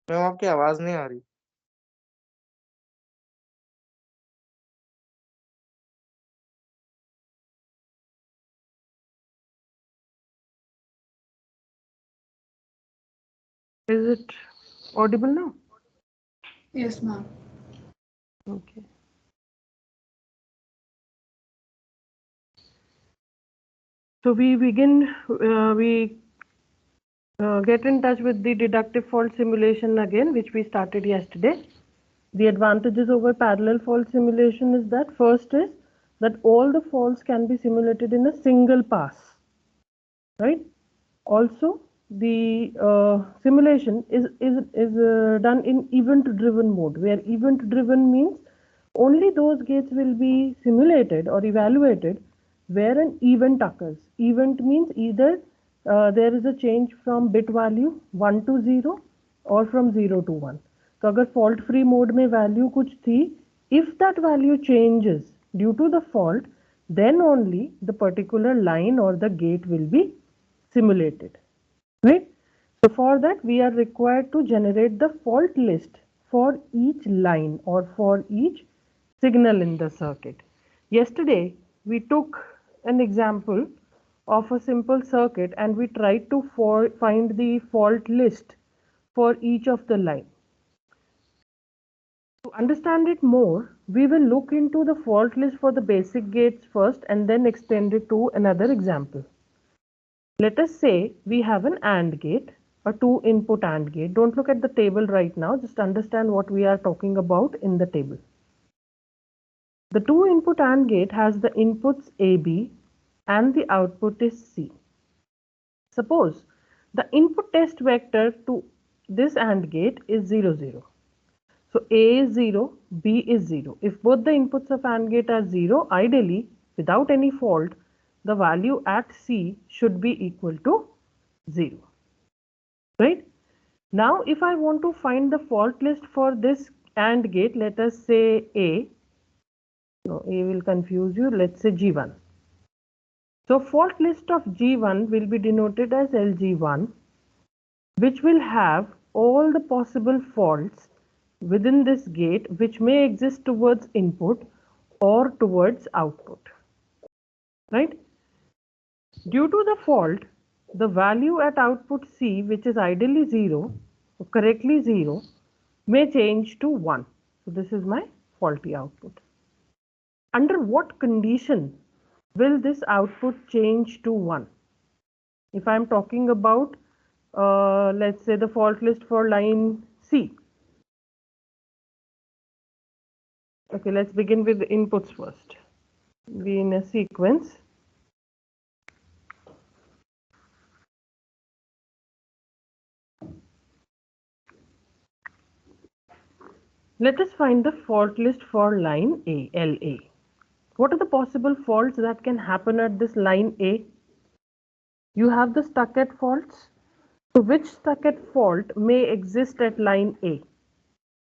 मैं आपकी आवाज नहीं आ रही। Is it audible now? Yes, ma'am. Okay. So we get in touch with the deductive fault simulation again, which we started yesterday. The advantages over parallel fault simulation is that first is that all the faults can be simulated in a single pass, right? Also, the simulation is done in event-driven mode, where event-driven means only those gates will be simulated or evaluated where an event occurs. Event means either there is a change from bit value 1 to 0 or from 0 to 1. तो अगर fault free mode में value कुछ थी, if that value changes due to the fault, then only the particular line or the gate will be simulated, right? So for that we are required to generate the fault list for each line or for each signal in the circuit. Yesterday we took an example of a simple circuit and we tried to find the fault list for each of the line. To understand it more, we will look into the fault list for the basic gates first and then extend it to another example. Let us say we have an AND gate, a 2-input AND gate. Don't look at the table right now, just understand what we are talking about in the table. The 2-input AND gate has the inputs AB and the output is C. Suppose the input test vector to this AND gate is 0, 0. So A is 0, B is 0. If both the inputs of AND gate are 0, ideally, without any fault, the value at C should be equal to 0. Right? Now, if I want to find the fault list for this AND gate, let us say A. No, A will confuse you. Let's say G1. So, fault list of G1 will be denoted as LG1, which will have all the possible faults within this gate which may exist towards input or towards output, right? Due to the fault, the value at output C, which is ideally 0, or correctly 0, may change to 1. So this is my faulty output. Under what condition will this output change to 1? If I am talking about, let's say the fault list for line C. Okay, let's begin with the inputs first. Be in a sequence. Let us find the fault list for line A, LA. What are the possible faults that can happen at this line A? You have the stuck at faults. So which stuck at fault may exist at line A?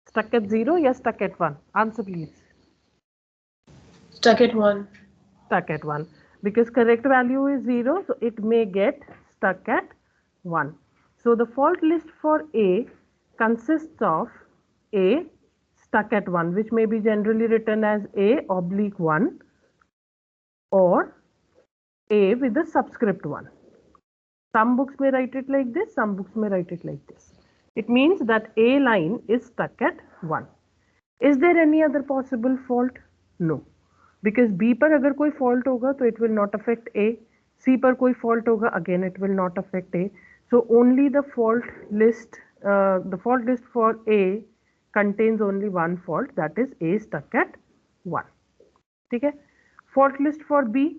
Stuck at 0 or stuck at 1? Answer please. Stuck at 1. Stuck at 1. Because correct value is 0, so it may get stuck at 1. So the fault list for A consists of A stuck at 1, which may be generally written as A oblique 1 or A with a subscript 1. Some books may write it like this, some books may write it like this. It means that A line is stuck at 1. Is there any other possible fault? No. Because B पर अगर कोई fault होगा तो it will not affect A. C पर कोई fault होगा, again it will not affect A. So only the fault list for A contains only one fault, that is A stuck at 1. ठीक है? Fault list for B.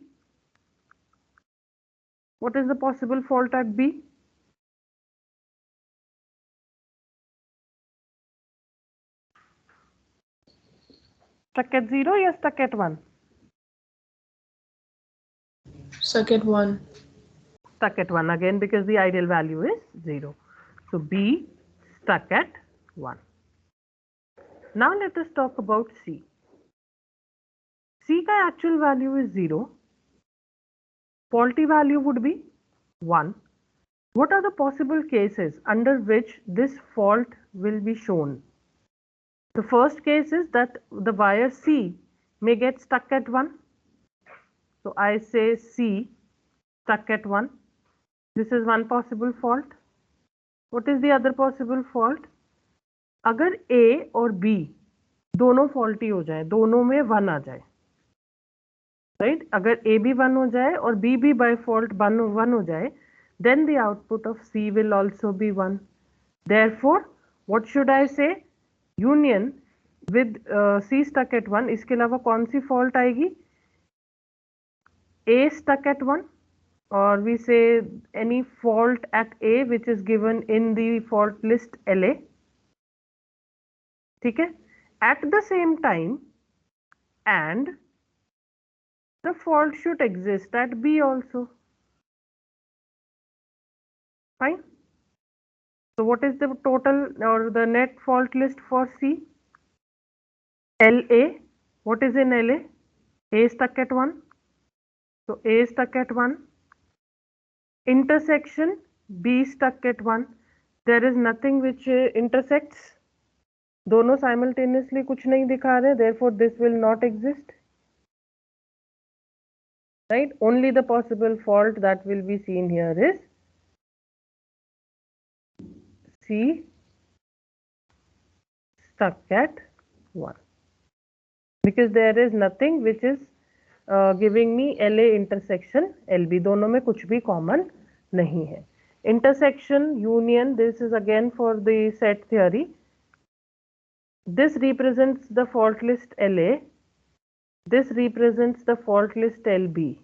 What is the possible fault at B? Stuck at 0 or stuck at 1? Stuck at 1. Stuck at 1 again because the ideal value is 0. So B stuck at 1. Now let us talk about C. C का actual value is 0. Faulty value would be 1. What are the possible cases under which this fault will be shown? The first case is that the wire C may get stuck at 1. So I say C stuck at 1. This is one possible fault. What is the other possible fault? अगर A और B दोनों faulty हो जाए, दोनों में 1 आ जाए, right? अगर A भी 1 हो जाए और B भी by fault 1 हो जाए, then the output of C will also be 1. Therefore, what should I say? Union with C stuck at 1. इसके अलावा कौन सी fault आएगी? A stuck at 1, or we say any fault at A which is given in the fault list LA. ठीक है? At the same time, and the fault should exist at B also. Fine. So what is the total or the net fault list for C? LA. What is in LA? A stuck at 1. So A stuck at 1. Intersection B stuck at 1. There is nothing which intersects. दोनों simultaneously कुछ नहीं दिखा रहे, therefore this will not exist. Right? Only the possible fault that will be seen here is C stuck at 1, because there is nothing which is giving me LA intersection LB. दोनों में कुछ भी common नहीं है. Intersection, union, this is again for the set theory. This represents the fault list LA. This represents the fault list LB.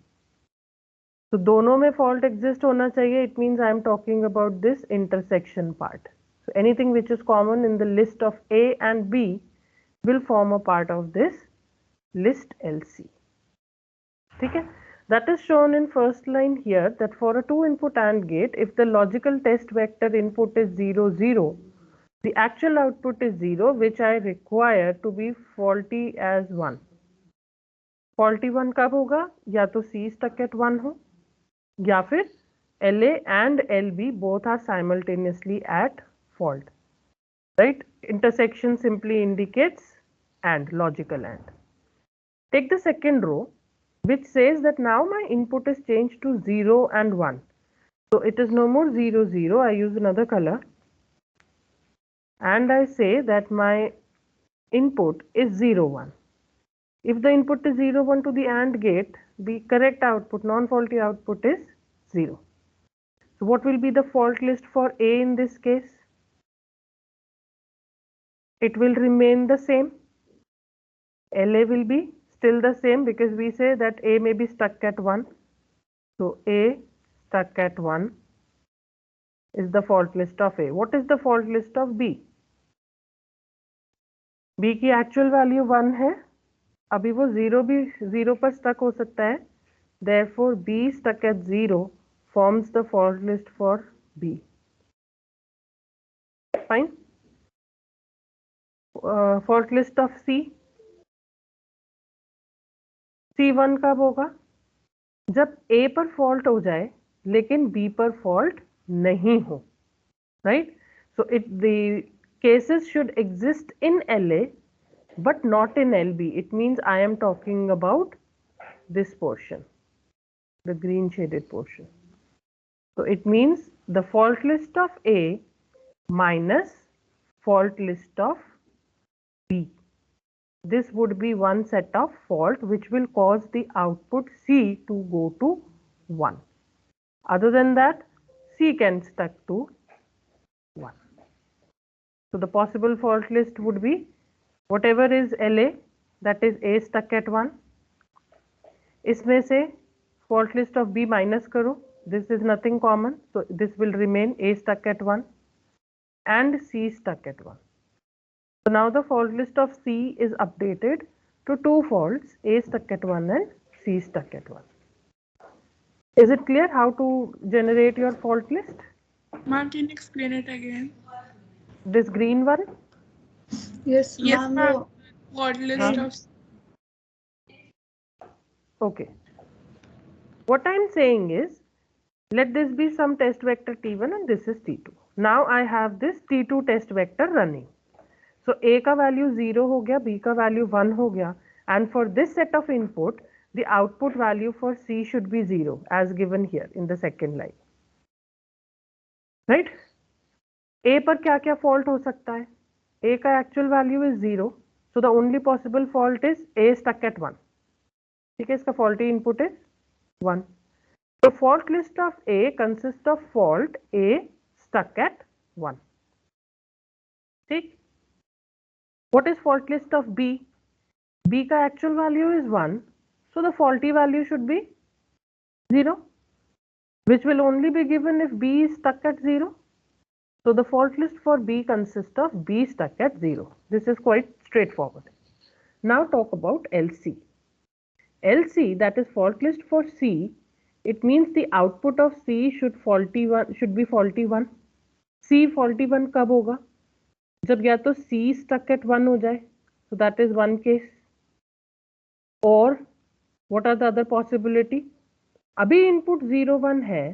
तो दोनों में fault exist होना चाहिए. It means I am talking about this intersection part. So anything which is common in the list of A and B will form a part of this list LC. ठीक है? That is shown in first line here, that for a 2-input AND gate, if the logical test vector input is 0, 0, the actual output is 0, which I require to be faulty as 1. Faulty 1 कब होगा? या तो C stuck at 1 हो, या फिर LA and LB both are simultaneously at fault. Right? Intersection simply indicates AND, logical AND. Take the second row, which says that now my input is changed to 0 and 1. So it is no more 0, 0. I use another color. And I say that my input is 0, 1. If the input is 0, 1 to the AND gate, the correct output, non-faulty output is 0. So what will be the fault list for A in this case? It will remain the same. LA will be still the same because we say that A may be stuck at 1. So A stuck at 1 is the fault list of A. What is the fault list of B? B की actual value 1 है. अभी वो 0 पर stuck हो सकता है. Therefore B stuck at 0 forms the fault list for B. Fine. Fault list of C. C1 कब होगा? जब A पर fault हो जाए लेकिन B पर fault नहीं हो. Right? So the cases should exist in LA but not in LB. It means I am talking about this portion, the green shaded portion. So it means the fault list of A minus fault list of B. This would be one set of fault which will cause the output C to go to 1. Other than that, C can stuck to 1. So the possible fault list would be whatever is LA, that is A stuck at 1. इसमें से fault list of B minus करो. This is nothing common, so this will remain A stuck at 1 and C stuck at 1. So now the fault list of C is updated to 2 faults, A stuck at 1 and C stuck at 1. Is it clear how to generate your fault list? Ma'am, can you explain it again? This green one? Yes, Yes, ma'am. ma'am. Fault list of Okay. What I am saying is, Let this be some test vector T1 and this is T2. Now I have this T2 test vector running. So A का value 0 हो गया, B का value 1 हो गया, and for this set of input, the output value for C should be 0 as given here in the second line. Right? A पर क्या क्या fault हो सकता है? A का actual value is 0, so the only possible fault is A stuck at 1. ठीक है, इसका faulty input is 1. The fault list of A consists of fault A stuck at 1. ठीक. What is fault list of B? B का actual value is 1, so the faulty value should be 0, which will only be given if B is stuck at 0. So the fault list for B consists of B stuck at 0. This is quite straightforward. Now talk about LC. LC, that is fault list for C, it means the output of C should be faulty 1. C faulty 1 कब होगा? जब या तो C stuck at 1 हो जाए, so that is one case. Or what are the other possibility? अभी input 0 1 है,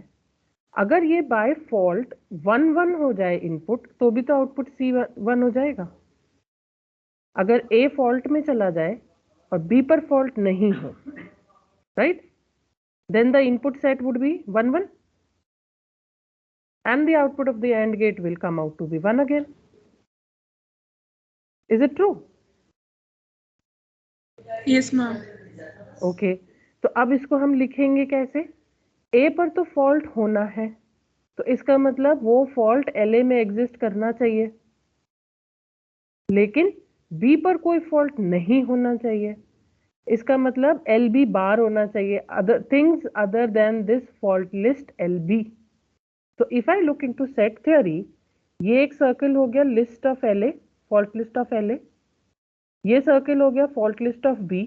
अगर ये by fault 1 1 हो जाए input, तो भी तो output C 1 हो जाएगा. अगर A fault में चला जाए और B पर fault नहीं हो, right? Then the input set would be 1 1, and the output of the AND gate will come out to be 1 again. Is it true? Yes, ma'am. Okay. तो अब इसको हम लिखेंगे कैसे? A पर तो fault होना है, तो इसका मतलब वो fault LA में exist करना चाहिए, लेकिन B पर कोई fault नहीं होना चाहिए. इसका मतलब LB बार होना चाहिए, things other than this fault list LB. So if I look into set theory, ये एक circle हो गया list of LA, fault list of LA. ये circle हो गया fault list of B.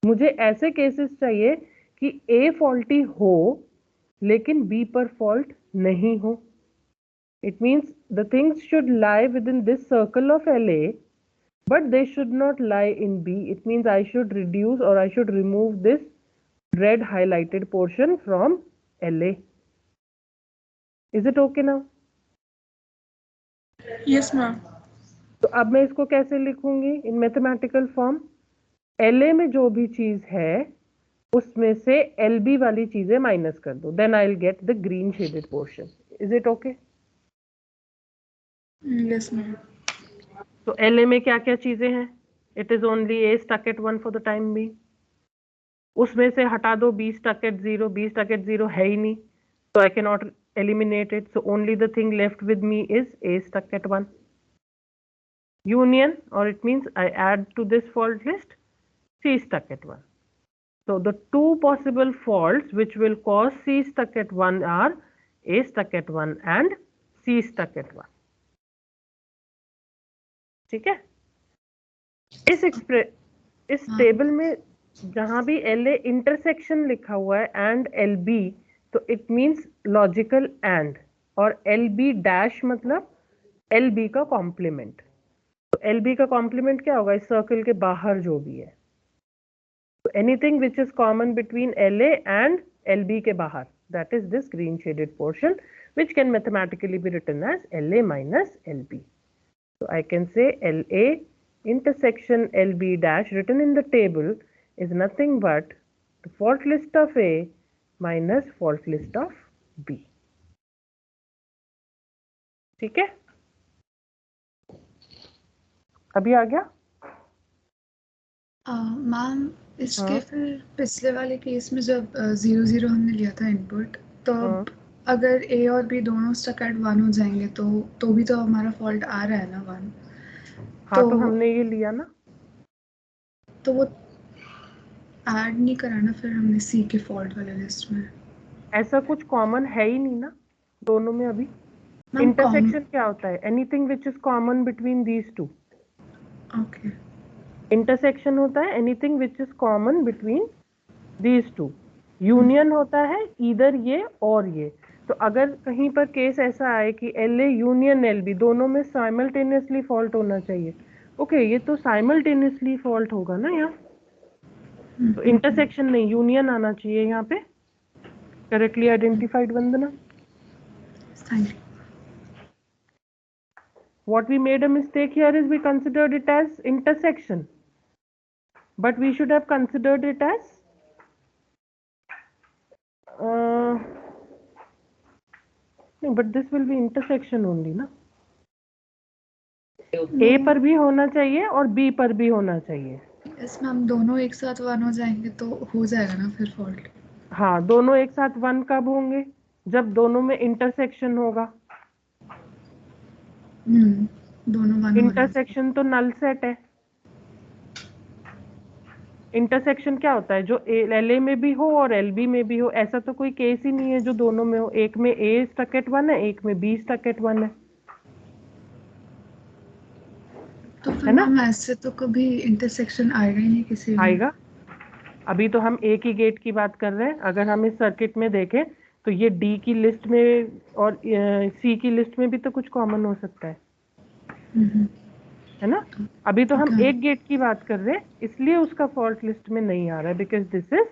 मुझे ऐसे cases चाहिए कि A faulty हो लेकिन B पर fault नहीं हो. It means the things should lie within this circle of LA, but they should not lie in B. It means I should reduce or I should remove this red highlighted portion from LA. Is it okay now? Yes, ma'am. तो अब मैं इसको कैसे लिखूंगी इन mathematical form? LA में जो भी चीज है उसमें से LB वाली चीजें माइनस कर दो, then I will get the green shaded portion. Is it okay? Yes, ma'am. तो LA में क्या क्या चीजें हैं? It is only A stuck at 1 for the time बी. उसमें से हटा दो B stuck at 0. B stuck at 0 है ही नहीं, so I cannot eliminate it. So only the thing left with me is A stuck at 1. Union, or it means I add to this fault list C stuck at 1. So the two possible faults which will cause C stuck at 1 are A stuck at 1 and C stuck at 1. ठीक है? इस table में जहां भी LA intersection लिखा हुआ है and LB, तो इट मींस लॉजिकल एंड, और LB डैश मतलब LB का कॉम्प्लीमेंट. तो LB का कॉम्प्लीमेंट क्या होगा? इस सर्कल के बाहर जो भी है. So anything which is common between LA and LB के बाहर, that is this green shaded portion, which can mathematically be written as LA minus LB. So I can say LA intersection LB dash written in the table is nothing but the fault list of A minus fault list of B. ठीक है? अभी आ गया? Ma'am इसके फिर पिछले वाले case में जब 0 0 हमने लिया था इनपुट, तो अगर A और B दोनों स्टक एट 1 हो जाएंगे तो भी तो हमारा फॉल्ट आ रहा है ना 1. हाँ, तो हमने ये लिया ना, तो वो ऐड नहीं करा ना फिर हमने C के फॉल्ट वाले लिस्ट में. ऐसा कुछ कॉमन है ही नहीं ना दोनों में. अभी इंटरसेक्शन क्या होता है? Anything which is common between these two. Okay. Intersection होता है anything which is common between these two. Union होता है इधर ये और ये. तो अगर कहीं पर केस ऐसा आए कि LA यूनियन LB दोनों में साइमल्टेनियसली फॉल्ट होना चाहिए, ओके, ये तो साइमल्टेनियसली फॉल्ट होगा ना यहाँ. तो इंटरसेक्शन नहीं, यूनियन आना चाहिए यहाँ पे. Correctly identified, Vandana. Thank you. What we made a mistake here is we considered it as intersection, but we should have considered it as no, but this will be intersection only, ना? A पर भी होना चाहिए और B पर भी होना चाहिए. यस मैम, दोनों एक साथ 1 हो जाएंगे तो हो जाएगा ना फिर फॉल्ट. हाँ, दोनों एक साथ 1 कब होंगे? जब दोनों में इंटरसेक्शन होगा. दोनों 1 होने. इंटरसेक्शन तो नल सेट है. इंटरसेक्शन क्या होता है? जो LA में भी हो और LB में भी हो. ऐसा तो कोई केस ही नहीं है जो दोनों में हो. एक में A स्टक एट 1 है, एक में B स्टक एट 1 है. तो फिर मैम ऐसे तो कभी इंटरसेक्शन आएगा ही नहीं किसी में. आएगा. अभी तो हम एक ही गेट की बात कर रहे हैं. अगर हम इस सर्किट में देखें तो ये D की लिस्ट में और C की लिस्ट में भी तो कुछ कॉमन हो सकता है, है ना? अभी तो हम एक गेट की बात कर रहे हैं, इसलिए उसका फॉल्ट लिस्ट में नहीं आ रहा है, because this is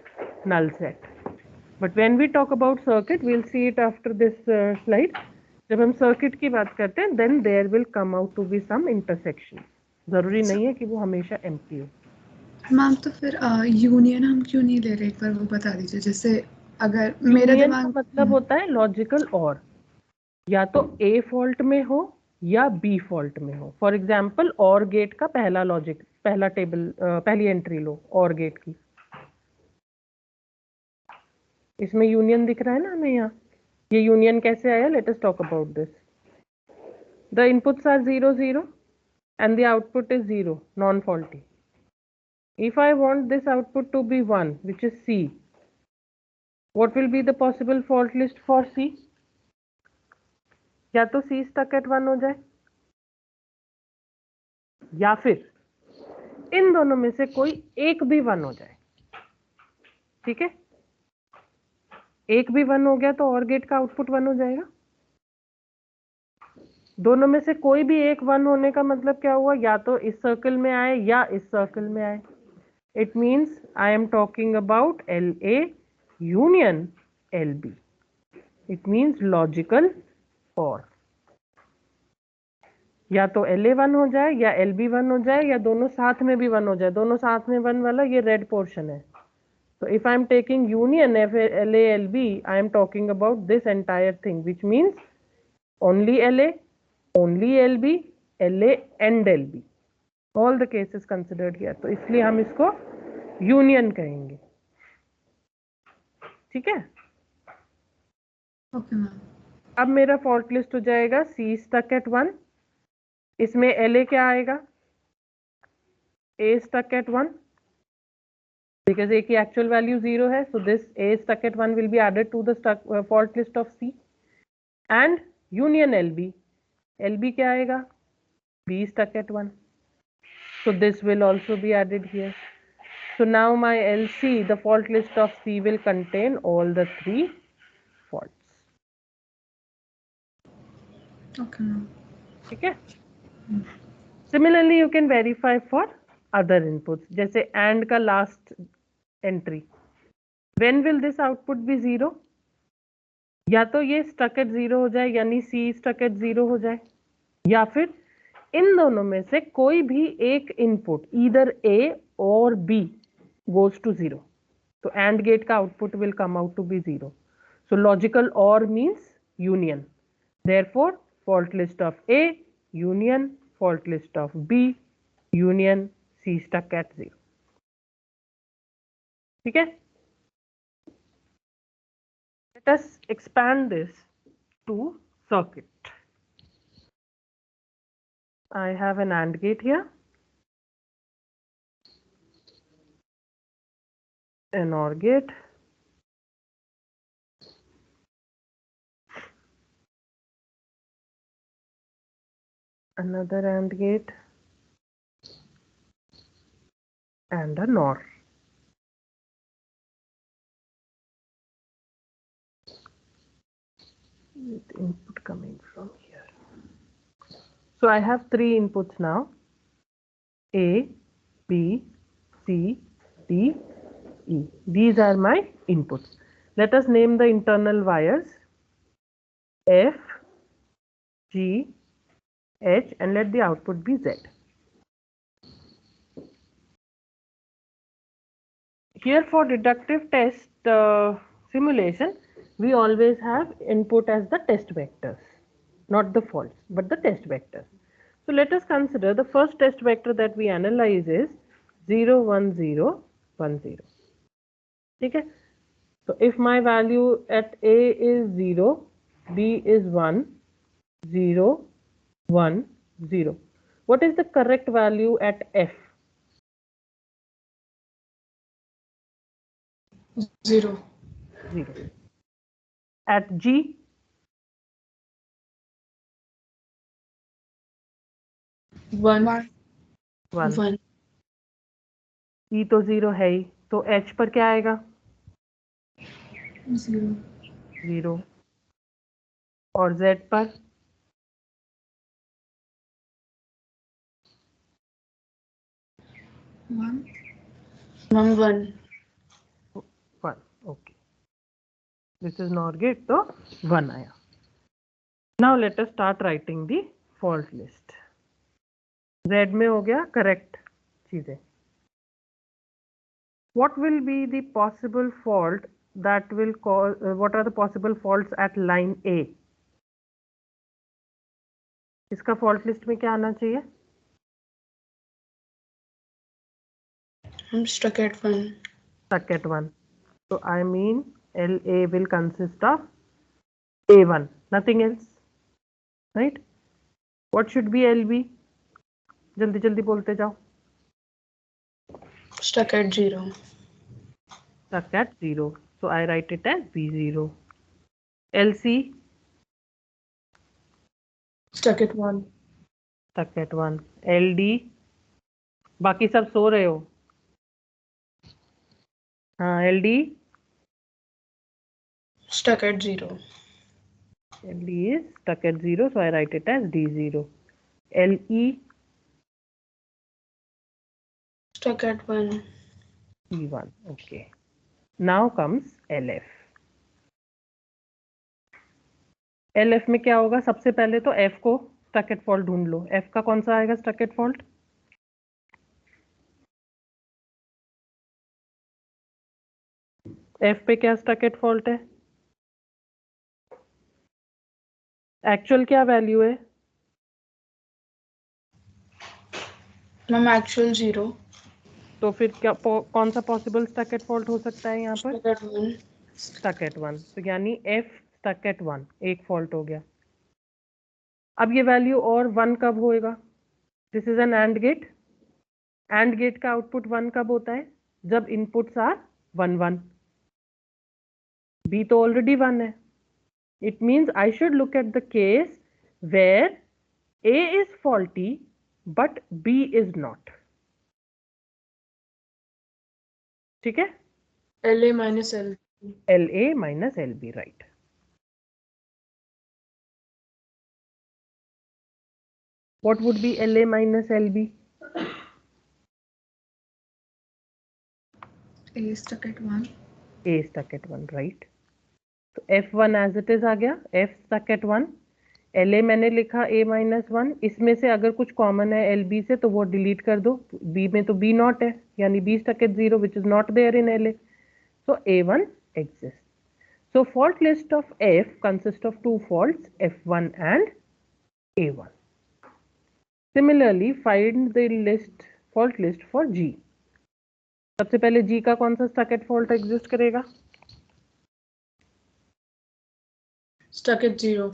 null set. But when we talk about circuit, we will see it after this slide. जब हम सर्किट की बात करते हैं, then there will come out to be some intersection. जरूरी नहीं है कि वो हमेशा एम्प्टी हो. मैम तो फिर यूनियन हम क्यों नहीं ले रहे, एक बार वो बता दीजिए. जैसे अगर मेरा दिमाग का मतलब होता है लॉजिकल और, या तो A फॉल्ट में हो या B फॉल्ट में हो. फॉर एग्जाम्पल और गेट का पहला लॉजिक, पहला टेबल, पहली एंट्री लो और गेट की. इसमें यूनियन दिख रहा है ना हमें यहाँ. ये यूनियन कैसे आया? Let us talk about this. The inputs are 0 0 and the output is 0, non-faulty. If I want this output to be 1, which is C, what will be the possible fault list for C? या तो C stuck at 1 हो जाए, या फिर इन दोनों में से कोई एक भी 1 हो जाए. ठीक है, एक भी 1 हो गया तो और गेट का आउटपुट 1 हो जाएगा. दोनों में से कोई भी एक 1 होने का मतलब क्या हुआ? या तो इस सर्कल में आए या इस सर्कल में आए. It means I am talking about LA union LB. It means logical और. या तो LA 1 हो जाए या LB 1 हो जाए या दोनों साथ में भी 1 हो जाए. दोनों साथ में 1 वाला ये रेड पोर्शन है. So if I am taking union LA LB, I am talking about this entire thing, which means only LA, only LB, LA and LB. All the cases considered here. तो इसलिए हम इसको union कहेंगे. ठीक है. Okay ma'am. अब मेरा fault list हो जाएगा C stuck at 1. इसमें LA क्या आएगा? A stuck at 1. Because A की actual value 0 है, so this A stuck at 1 will be added to the fault list of C. And union LB. LB क्या आएगा? B stuck at 1. So this will also be added here. So now my LC, the fault list of C will contain all the 3 faults. Okay ma'am. ठीक है. Similarly, you can verify for other inputs. जैसे AND का last entry. When will this output be 0? या तो ये stuck at 0 हो जाए, यानी C stuck at 0 हो जाए, या फिर इन दोनों में से कोई भी एक input, either A or B goes to 0. तो AND gate का output will come out to be 0. So logical OR means union. Therefore, fault list of A, union, fault list of B, union, C stuck at 0. ठीक है. Let us expand this to circuit. I have an AND gate here, an OR gate, another AND gate, and a NOR. With input coming from here. So I have 3 inputs now: A, B, C, D, E. These are my inputs. Let us name the internal wires F, G, H, and let the output be Z. Here for deductive test simulation, we always have input as the test vectors, not the faults, but the test vectors. So let us consider the first test vector that we analyze is 0, 1, 0, 1, 0. Okay? So if my value at A is 0, B is 1, 0, 1, 0. What is the correct value at F? 0. 0. At G? 1. 1. E तो 0 है ही, तो H पर क्या आएगा? 0. 0. और Z पर? 1. 1. Okay. This is NOR gate, तो 1 आया. Now let us start writing the fault list. Z में हो गया correct चीजें. What will be the possible fault that will cause? What are the possible faults at line A? इसका fault list में क्या आना चाहिए? I'm stuck at 1. Stuck at 1. So I mean LA will consist of A1, nothing else, right? What should be LB? जल्दी जल्दी बोलते जाओ. Stuck at 0. Stuck at 0. So I write it as B0. LC? Stuck at 1. Stuck at 1. LD? बाकी सब सो रहे हो. हाँ, LD? Stuck at 0. LD is stuck at 0, so I write it as D0. LE? Stuck at 1. E1. Okay. Now comes LF. LF में क्या होगा? सबसे पहले तो F को stuck at fault ढूंढ लो. F का कौन सा आएगा stuck at fault? F पे क्या stuck at fault है? एक्चुअल क्या वैल्यू है? Ma'am actual 0. तो फिर क्या कौन सा पॉसिबल स्टक एट फॉल्ट हो सकता है यहाँ पर? Stuck at 1. Stuck at 1. तो यानी F स्टक एट 1 एक फॉल्ट हो गया. अब ये वैल्यू और 1 कब होएगा? This is an and gate. And gate का आउटपुट 1 कब होता है? जब इनपुट्स आर 1 1. B तो ऑलरेडी 1 है. It means I should look at the case where A is faulty but B is not. ठीक है? LA minus L. LA minus LB, right. What would be LA minus LB? A stuck at 1. A stuck at 1, right. तो F1 as it is आ गया. F stuck at 1. LA मैंने लिखा A minus 1. इसमें से अगर कुछ कॉमन है LB से तो वो डिलीट कर दो. B में तो B नॉट है, यानी B stuck at 0 which is not there in LA. So A1 exists. So fault list of F consists of two faults, F1 and A1. Similarly, find the fault list for G. सबसे पहले G का कौन सा stuck at fault exist करेगा? Stuck at 0.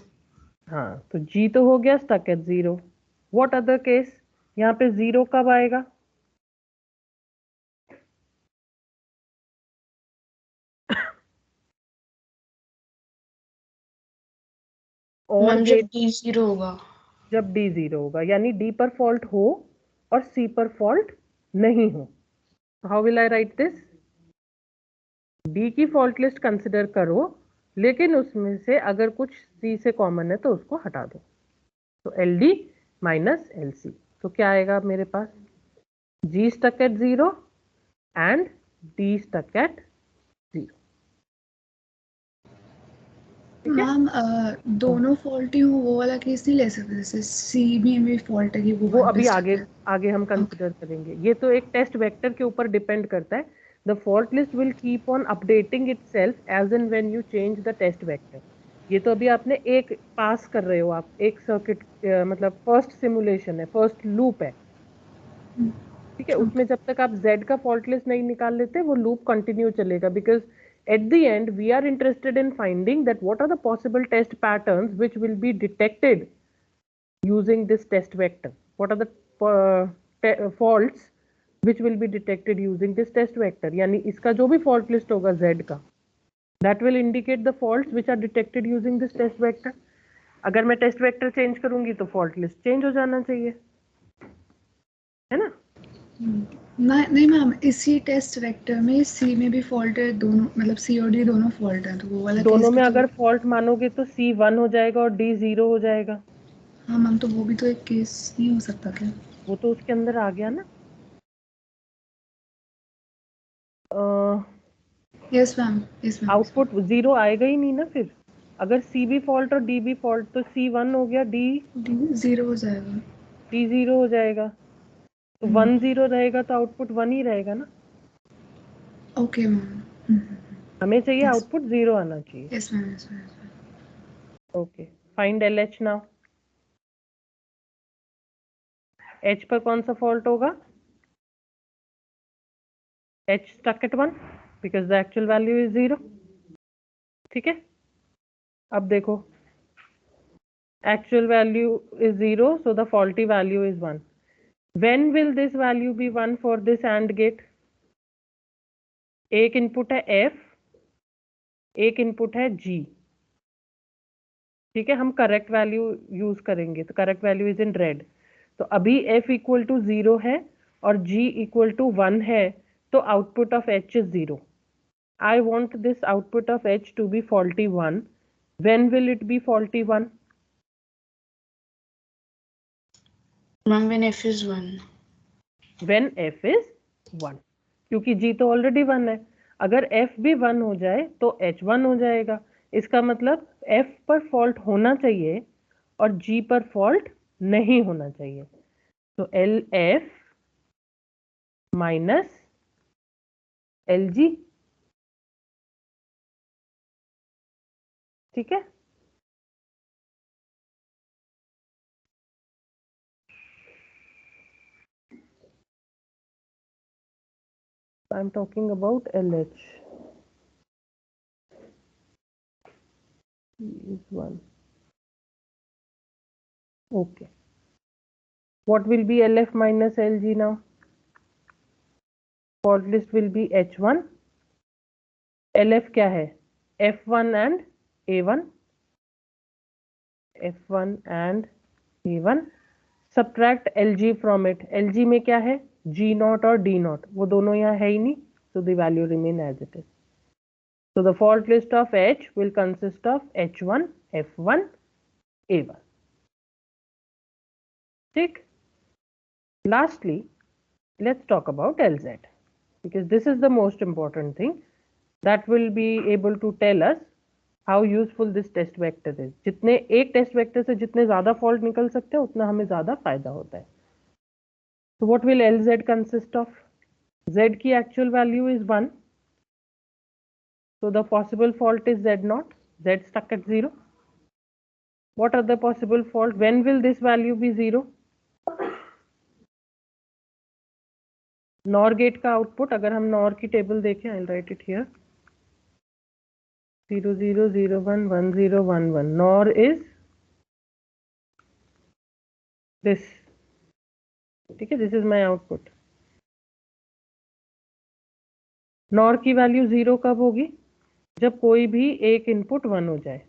हाँ, तो G तो हो गया stuck at 0. What other case? यहाँ पे 0 कब आएगा? और जब D 0 होगा. जब D 0 होगा, यानी D पर फॉल्ट हो और C पर फॉल्ट नहीं हो. How will I right this? D की फॉल्ट लिस्ट कंसिडर करो, लेकिन उसमें से अगर कुछ C से कॉमन है तो उसको हटा दो. तो LD माइनस LC. तो क्या आएगा मेरे पास? G stuck at 0 and D stuck at 0. ठीक है, मैम दोनों फॉल्टी हो वो वाला केस नहीं ले सकते, जैसे सी में भी फॉल्ट है कि वो वो 1 पे अभी स्टक आगे है। आगे हम ओके। कंसिडर करेंगे। ये तो एक टेस्ट वेक्टर के ऊपर डिपेंड करता है। The fault list will keep on updating itself as and when you change the test vector. ये तो अभी आपने एक पास कर रहे हो, आप एक सर्किट, मतलब फर्स्ट सिमुलेशन है, फर्स्ट लूप है। ठीक है, उसमें जब तक आप z का फॉल्ट लिस्ट नहीं निकाल लेते वो लूप कंटिन्यू चलेगा, because at the end we are interested in finding that what are the possible test patterns which will be detected using this test vector. What are the faults which will be detected using this test vector? यानी इसका जो भी fault list होगा z का, that will indicate the faults which are detected using this test vector. अगर मैं test vector change करूंगी तो फॉल्ट लिस्ट चेंज हो जाना चाहिए, है ना? नहीं मैम, इसी टेस्ट वेक्टर में सी में भी फॉल्ट है, दोनों मतलब सी और डी दोनों फॉल्ट है, तो वो वाला दोनों केस में भी तो। अगर फॉल्ट मानोगे तो सी 1 हो जाएगा और डी 0 हो जाएगा। हाँ मैम, तो वो भी तो एक केस नहीं हो सकता क्या? वो तो उसके अंदर आ गया ना। Yes ma'am, yes ma'am. Output 0 आएगा ही नहीं ना फिर। अगर सी भी फॉल्ट और डी भी फॉल्ट तो सी 1 हो गया, डी 0 हो जाएगा। 0 हो जाएगा। तो 1 0 रहेगा तो आउटपुट 1 ही रहेगा ना। Okay ma'am. हमें चाहिए यस आउटपुट 0 आना चाहिए। Yes ma'am, yes ma'am. Okay, find L H now. H पर कौन सा फॉल्ट होगा? H stuck at 1 because the actual value is 0। ठीक है, अब देखो, actual value is 0, so the faulty value is 1. When will this value be 1 for this AND gate? एक input है F, एक इनपुट है G। ठीक है, हम करेक्ट वैल्यू यूज करेंगे, तो correct value is in red. तो अभी F इक्वल टू 0 है और G इक्वल टू 1 है, तो output of H is 0। I want this output of H to be faulty 1. When will it be faulty 1? Ma'am, when f is 1. When f is 1, क्योंकि G तो already 1 है। अगर f भी 1 हो जाए तो H 1 हो जाएगा। इसका मतलब f पर फॉल्ट होना चाहिए और G पर फॉल्ट नहीं होना चाहिए। तो L F minus L G. ठीक है, I am talking about L H is 1. Okay, what will be LF minus LG now? Fault list will be H1. LF क्या है? F1 and A1. F1 and A1. Subtract LG from it. LG में क्या है? G0 और D0, वो दोनों यहाँ है ही नहीं, so the value remain as it is. So the fault list of H will consist of H1, F1, A1. ठीक. Lastly, let's talk about LZ, because this is the most important thing that will be able to tell us how useful this test vector is. जितने एक test vector से जितने ज्यादा fault निकल सकते हैं उतना हमें ज्यादा फायदा होता है। So what will LZ consist of? Z की actual value is 1. So the possible fault is Z0, Z stuck at 0. What are the possible fault? When will this value be 0? NOR gate का output, अगर हम NOR की table देखें, I'll write it here. 0 0 0 1 1 0 1 1. NOR is this. ठीक है, this is my output. NOR की value 0 कब होगी? जब कोई भी एक इनपुट 1 हो जाए।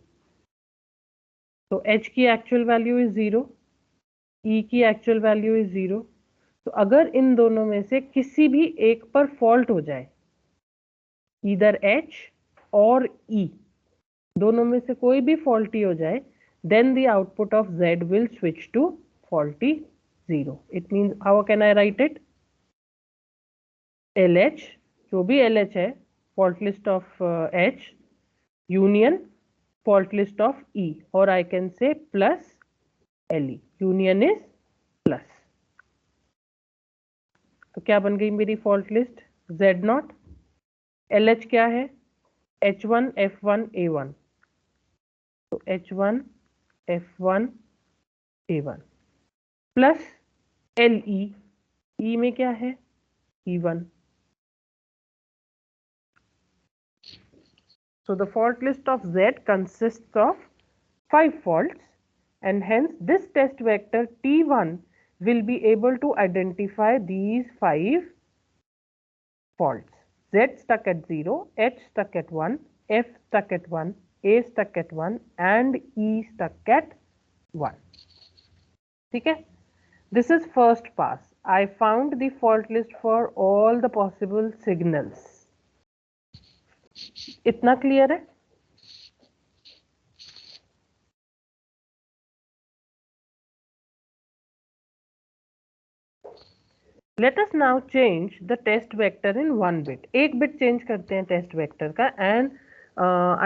तो H की एक्चुअल वैल्यू इज 0, E की एक्चुअल वैल्यू इज 0। तो अगर इन दोनों में से किसी भी एक पर फॉल्ट हो जाए, इधर H और E, दोनों में से कोई भी फॉल्टी हो जाए, then the output of Z will switch to faulty 0. It means, how can I write it? LH, जो भी LH है, fault list of H, union fault list of E, or I can say plus LE. Union is plus. तो क्या बन गई मेरी fault list? Z0, LH क्या है? H1 F1 A1. तो H1 F1 A1 plus LE. E में क्या है? E1. So the fault list of Z consists of 5 faults, and hence this test vector T1 will be able to identify these 5 faults. Z stuck at 0, H stuck at 1, F stuck at 1, A stuck at 1 and E stuck at 1. Okay? This is first pass. I found the fault list for all the possible signals. इतना clear है? Let us now change the test vector in 1 bit. एक bit change करते हैं test vector का, and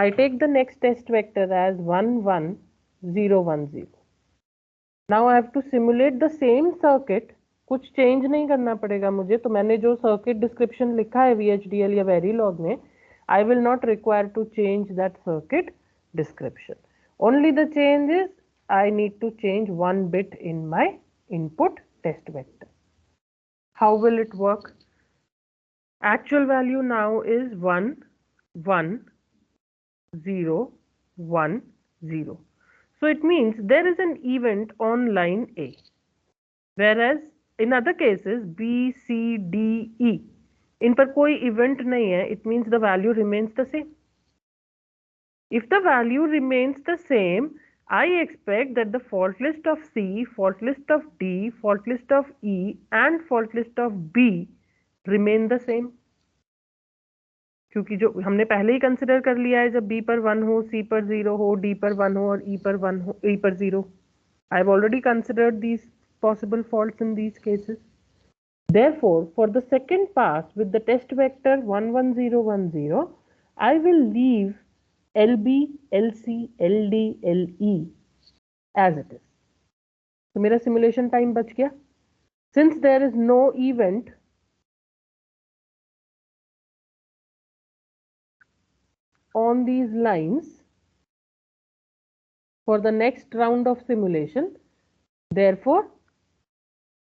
I take the next test vector as 1 1 0 1 0. Now I have to simulate the same circuit. कुछ change नहीं करना पड़ेगा मुझे, तो मैंने जो circuit description लिखा है VHDL या Verilog में, I will not require to change that circuit description. Only the change is I need to change 1 bit in my input test vector. How will it work? Actual value now is 1 1 0 1 0. So it means there is an event on line A, whereas in other cases B, C, D, E, in पर कोई event नहीं है. It means the value remains the same. If the value remains the same, I expect that the fault list of C, fault list of D, fault list of E and fault list of B remain the same. क्योंकि जो हमने पहले ही consider कर लिया है, जब B पर 1 हो, C पर 0 हो, D पर 1 हो और E पर 1 हो, E पर 0. I have already considered these possible faults in these cases. Therefore, for the second pass with the test vector 1 1 0 1 0, I will leave LB, LC, LD, LE as it is. तो मेरा simulation time बच गया. Since there is no event on these lines for the next round of simulation, therefore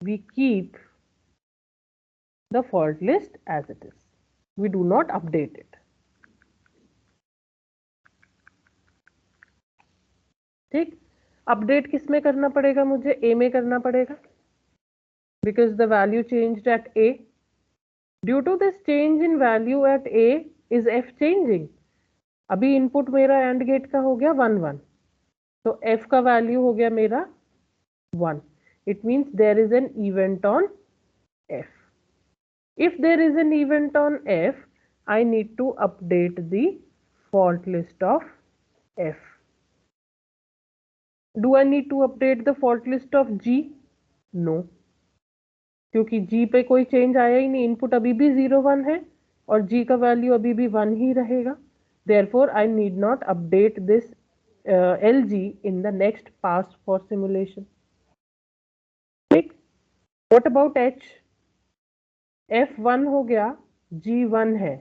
we keep the fault list as it is. We do not update it. ठीक, update किस में करना पड़ेगा? मुझे A में करना पड़ेगा, because the value changed at A. Due to this change in value at A is F changing. अभी इनपुट मेरा AND गेट का हो गया 1 1, तो F का वैल्यू हो गया मेरा 1. It means there is an event on F. If there is an event on F, I need to update the fault list of F. Do I need to update the fault list of G? No, क्योंकि G पे कोई change आया ही नहीं. Input अभी भी 0 1 है और G का वैल्यू अभी भी 1 ही रहेगा. Therefore, I need not update this LG in the next pass for simulation. ठीक. What about H? F 1 हो गया, G 1 है,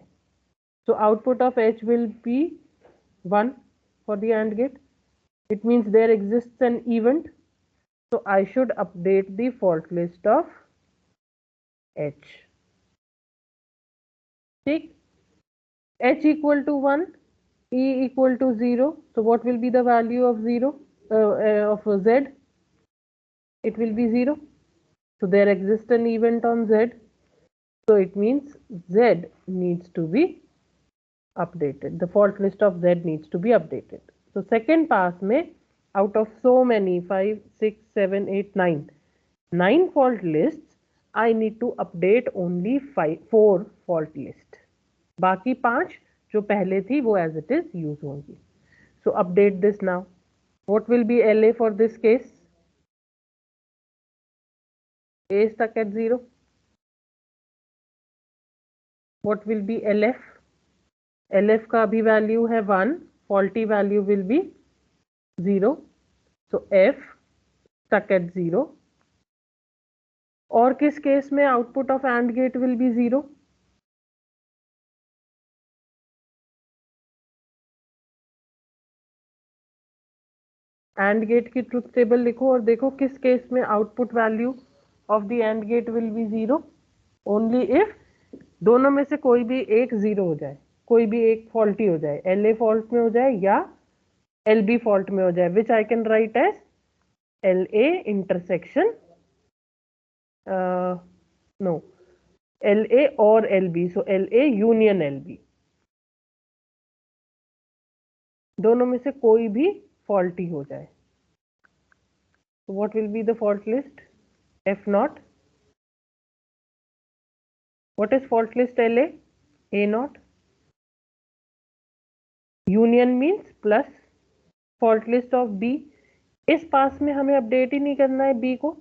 so output of H will be 1 for the AND gate. It means there exists an event, so I should update the fault list of H. ठीक. H equal to 1, E equal to 0, so what will be the value of 0 of Z? It will be 0. So there exists an event on Z, so it means Z needs to be updated. The fault list of Z needs to be updated. So second pass में out of so many 5 6 7 8 9 fault lists, I need to update only 4 fault list. बाकी 5 जो पहले थी वो as it is use होंगी. So update this now. What will be LA for this case? A stuck at 0. What will be LF? LF का अभी value है 1, faulty value will be 0. So F stuck at 0. और किस case में output of AND gate will be 0? AND gate की truth table लिखो और देखो किस केस में output value of the AND gate will be 0. Only if दोनों में से कोई भी एक 0 हो जाए, कोई भी एक फॉल्टी हो जाए, LA फॉल्ट में हो जाए या LB फॉल्ट में हो जाए, which I can write as LA intersection no LA और LB. So LA union LB. दोनों में से कोई भी फॉल्टी हो जाए. So what will be the fault list? F naught. What is fault list LA? A naught. Union means plus fault list of B. इस पास में हमें अपडेट ही नहीं करना है B को,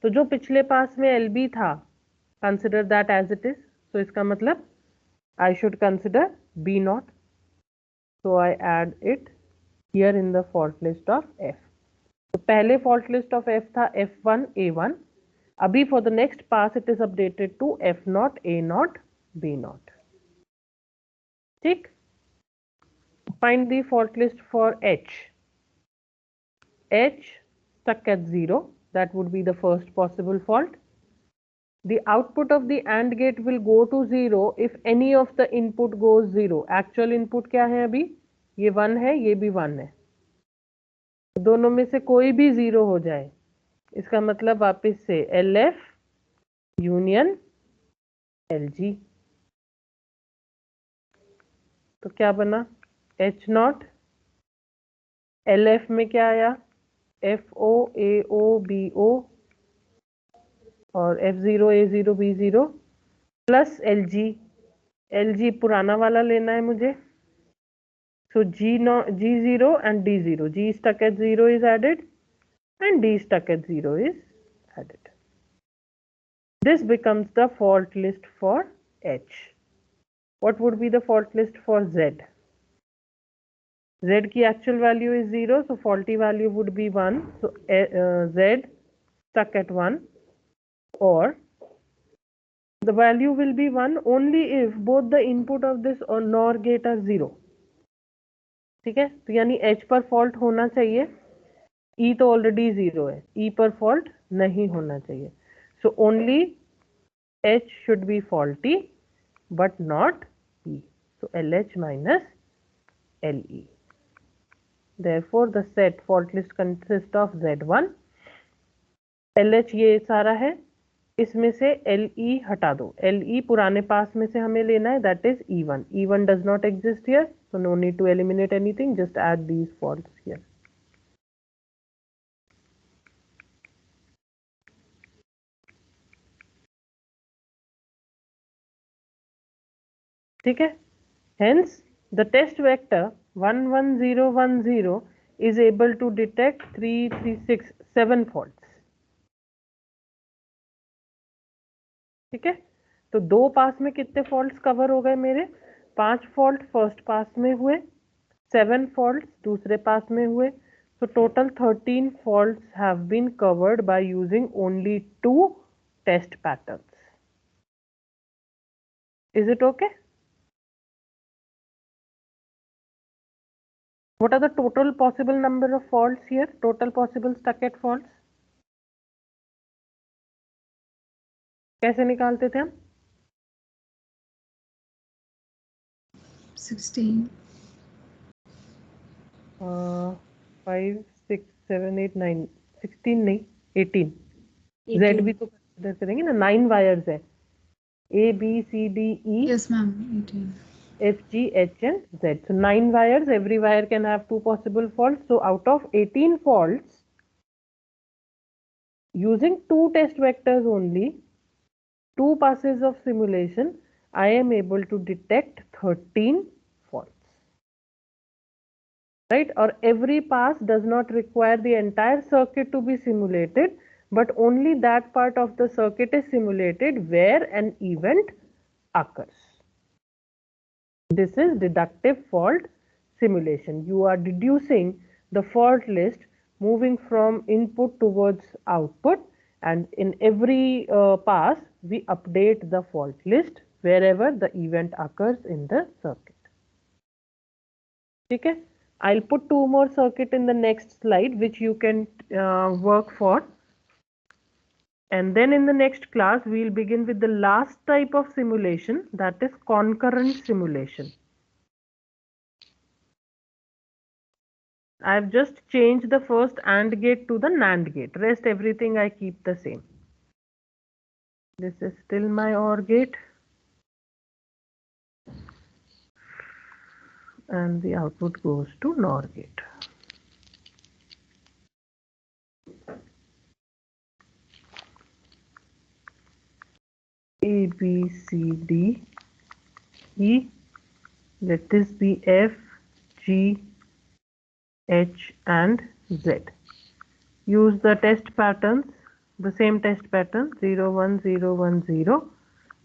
तो जो पिछले पास में LB था, consider that as it is. So इसका मतलब I should consider B naught. So I add it here in the fault list of F. तो पहले fault list of F था F1 A1. अभी for the next pass it is updated to F naught A naught B naught. ठीक. Find the fault list for H. H stuck at 0. That would be the first possible fault. The output of the AND gate will go to 0 if any of the input goes 0. Actual input क्या है अभी? ये 1 है, ये भी 1 है. दोनों में से कोई भी 0 हो जाए, इसका मतलब वापस से LF यूनियन LG. तो क्या बना? H नॉट LF में क्या आया? FO AO BO और F0 A0 B0 plus LG. LG पुराना वाला लेना है मुझे. So G0 and D0. G stuck at 0 is added and D stuck at 0 is added. This becomes the fault list for H. What would be the fault list for Z? Z की actual value is 0, so faulty value would be 1. So Z stuck at 1, or the value will be 1 only if both the input of this or NOR gate are 0. ठीक है, तो यानी H पर fault होना चाहिए. E तो already 0 है, E पर फॉल्ट नहीं होना चाहिए. So only H should be faulty but not E. So LH minus LE. Therefore the set fault list consists of Z1. LH ये सारा है, इसमें से LE हटा दो. LE पुराने पास में से हमें लेना है, that is E1. E1 does not exist here, so no need to eliminate anything, just add these faults here. ठीक है. Hence the test vector 1 1 0 1 0 is able to detect 3 3 6 7 faults. ठीक है, तो दो पास में कितने फॉल्ट्स कवर हो गए मेरे? 5 फॉल्ट फर्स्ट पास में हुए, 7 फॉल्ट्स दूसरे पास में हुए. So total 13 faults have been covered by using only 2 test patterns. Is it okay? What are the total possible number of faults here? Total possible stuck at faults? कैसे निकालते थे हम? 16. 5 6 7 8 9 16 नहीं 18. Z भी तो कंसिडर करेंगे ना, 9 वायर्स है. A B C D E. Yes ma'am, 18. F G H and Z. So 9 wires. Every wire can have 2 possible faults. So out of 18 faults, using 2 test vectors only, 2 passes of simulation, I am able to detect 13 faults. Right? Or every pass does not require the entire circuit to be simulated, but only that part of the circuit is simulated where an event occurs. This is deductive fault simulation. You are deducing the fault list moving from input towards output, and in every pass we update the fault list wherever the event occurs in the circuit. Okay, I'll put two more circuit in the next slide which you can work for. And then in the next class, we'll begin with the last type of simulation, that is concurrent simulation. I've just changed the first AND gate to the NAND gate. Rest everything I keep the same. This is still my OR gate. And the output goes to NOR gate. A, B, C, D, E. Let this be F, G, H and Z. Use the test patterns, the same test pattern 0, 1, 0, 1, 0,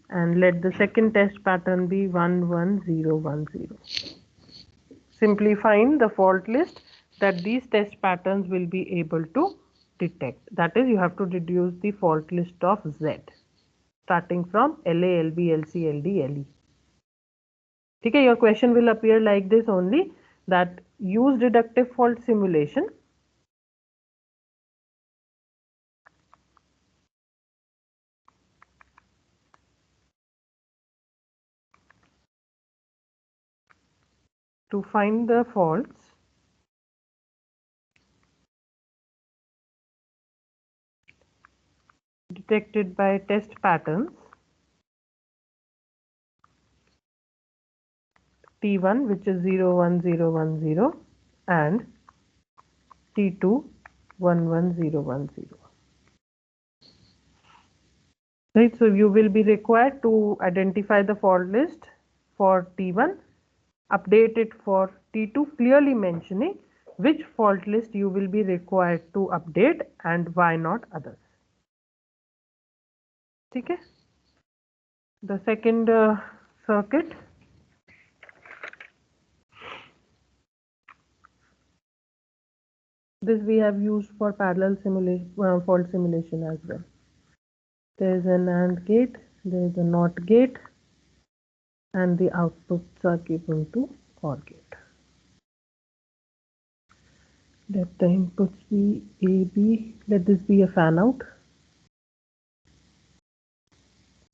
and let the second test pattern be 1, 1, 0, 1, 0. Simply find the fault list that these test patterns will be able to detect. That is, you have to deduce the fault list of Z starting from LA, LB, LC, LD, LE. Okay, your question will appear like this only, that use deductive fault simulation to find the faults detected by test patterns T1, which is 0, 1, 0, 1, 0, and T2, 1, 1, 0, 1, 0. Right, so you will be required to identify the fault list for T1, update it for T2, clearly mentioning which fault list you will be required to update and why not others. Okay. The second circuit, this we have used for parallel simulation, fault simulation as well. There is an AND gate, there is a NOT gate, and the outputs are given to OR gate. Let the inputs be A, B. Let this be a fan out.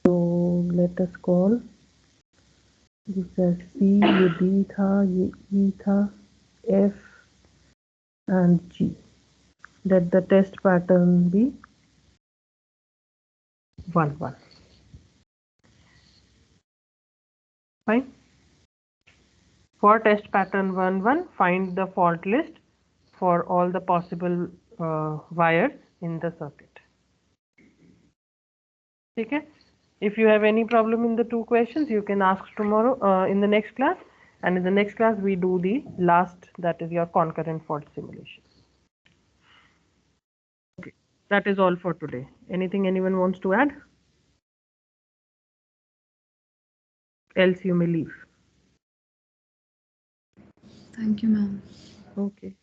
So let us call this as C, ये D था, ये E था, F and G. Let the test pattern be 1, 1. Fine. For test pattern 1, 1, find the fault list for all the possible wires in the circuit. Okay. If you have any problem in the two questions, you can ask tomorrow in the next class. And in the next class, we do the last, that is your concurrent fault simulation. Okay, that is all for today. Anything anyone wants to add? Else you may leave. Thank you, ma'am. Okay.